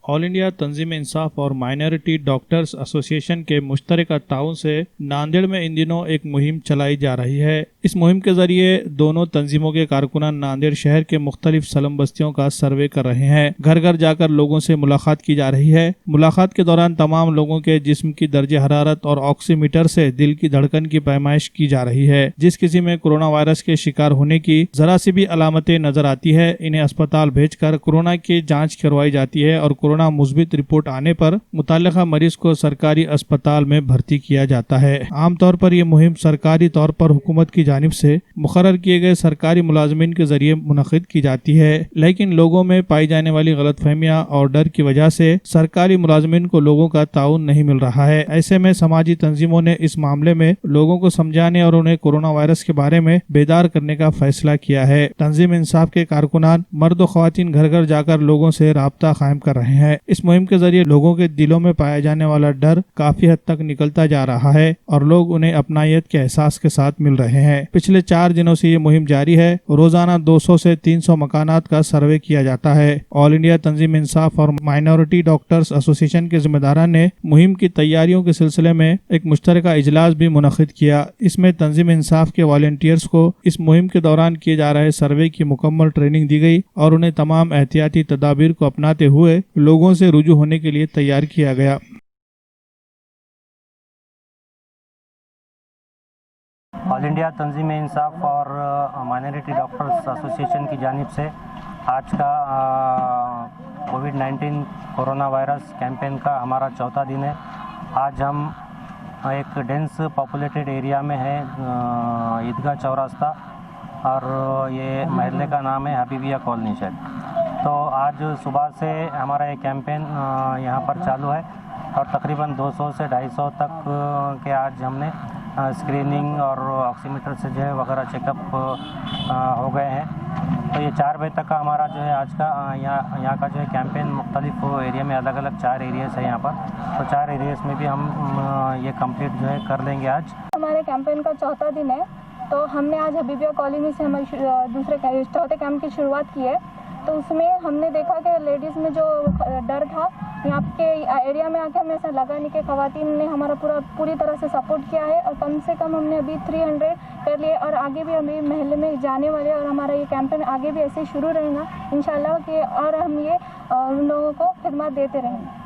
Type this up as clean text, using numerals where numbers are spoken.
آل India تنظیم انصاف اور مائنارٹی ڈاکٹرز ایسوسی ایشن کے مشترکہ تعاون سے ناندیڑ میں ان دنوں ایک مہم چلائی جا رہی ہے۔ اس مہم کے ذریعے دونوں تنظیموں کے کارکنان ناندیڑ شہر کے مختلف سلم بستیوں کا سروے کر رہے ہیں۔ گھر گھر جا کر لوگوں سے ملاقات کی جا رہی ہے۔ ملاقات کے دوران تمام لوگوں کے جسم کی درجہ حرارت اور آکسی میٹر سے دل کی دھڑکن کی پیمائش کی جا رہی ہے۔ جس کسی میں کورونا وائرس کے شکار ہونے کی ذرا سی بھی علامتیں نظر آتی ہے، انہیں اسپتال بھیج کر کورونا کی جانچ کروائی جاتی ہے اور کورونا مثبت رپورٹ آنے پر متعلقہ مریض کو سرکاری اسپتال میں بھرتی کیا جاتا ہے۔ عام طور پر یہ مہم سرکاری طور پر حکومت کی جانب سے مقرر کیے گئے سرکاری ملازمین کے ذریعے منعقد کی جاتی ہے، لیکن لوگوں میں پائی جانے والی غلط فہمیاں اور ڈر کی وجہ سے سرکاری ملازمین کو لوگوں کا تعاون نہیں مل رہا ہے۔ ایسے میں سماجی تنظیموں نے اس معاملے میں لوگوں کو سمجھانے اور انہیں کورونا وائرس کے بارے میں بیدار کرنے کا فیصلہ کیا ہے۔ تنظیم انصاف کے کارکنان مرد و خواتین گھر گھر جا کر لوگوں سے رابطہ قائم کر رہے ہیں۔ اس مہم کے ذریعے لوگوں کے دلوں میں پایا جانے والا ڈر کافی حد تک نکلتا جا رہا ہے اور لوگ انہیں اپنائیت کے احساس کے ساتھ مل رہے ہیں۔ پچھلے 4 دنوں سے یہ مہم جاری ہے۔ روزانہ 200 سے 300 مکانات کا سروے کیا جاتا ہے۔ آل انڈیا تنظیم انصاف اور مائنارٹی ڈاکٹرز ایسوسی ایشن کے ذمہ داران نے مہم کی تیاریوں کے سلسلے میں ایک مشترکہ اجلاس بھی منعقد کیا۔ اس میں تنظیم انصاف کے والنٹیئرز کو اس مہم کے دوران کیے جا رہے سروے کی مکمل ٹریننگ دی گئی اور انہیں تمام احتیاطی تدابیر کو اپناتے ہوئے لوگوں سے رجوع ہونے کے لیے تیار کیا گیا۔ آل انڈیا تنظیم انصاف اور مائنارٹی ڈاکٹرز ایسوسی ایشن کی جانب سے آج کا کووڈ-19 کورونا وائرس کیمپین کا ہمارا 4تھا دن ہے۔ آج ہم ایک ڈینس پاپولیٹڈ ایریا میں ہے، عیدگاہ چوراستہ، اور یہ محلے کا نام ہے حبیبیہ کالونی شیڈ۔ تو آج صبح سے ہمارا یہ کیمپین یہاں پر چالو ہے اور تقریباً 200 سے 250 تک کے آج ہم نے اسکریننگ اور آکسی میٹر سے جو ہے وغیرہ چیک اپ ہو گئے ہیں۔ تو یہ 4 بجے تک کا ہمارا جو ہے آج کا یہاں کا جو ہے کیمپین مختلف ایریا میں الگ الگ 4 ایریاز ہیں یہاں پر، تو 4 ایریاز میں بھی ہم یہ کمپلیٹ جو ہے کر لیں گے۔ آج ہمارے کیمپین کا 4تھا دن ہے، تو ہم نے آج حبیبیہ کالونی سے ہمارے دوسرے 4تھے کیمپ کی شروعات کی ہے۔ تو اس میں ہم نے دیکھا کہ لیڈیز میں جو ڈر تھا، یہاں کے ایریا میں آ کے ہمیں ایسا لگا نہیں کہ خواتین نے ہمارا پوری طرح سے سپورٹ کیا ہے، اور کم سے کم ہم نے ابھی 300 کر لیے، اور آگے بھی ہمیں محلے میں جانے والے، اور ہمارا یہ کیمپین آگے بھی ایسے شروع رہے گا انشاءاللہ، کہ اور ہم یہ ان لوگوں کو خدمات دیتے رہیں گے۔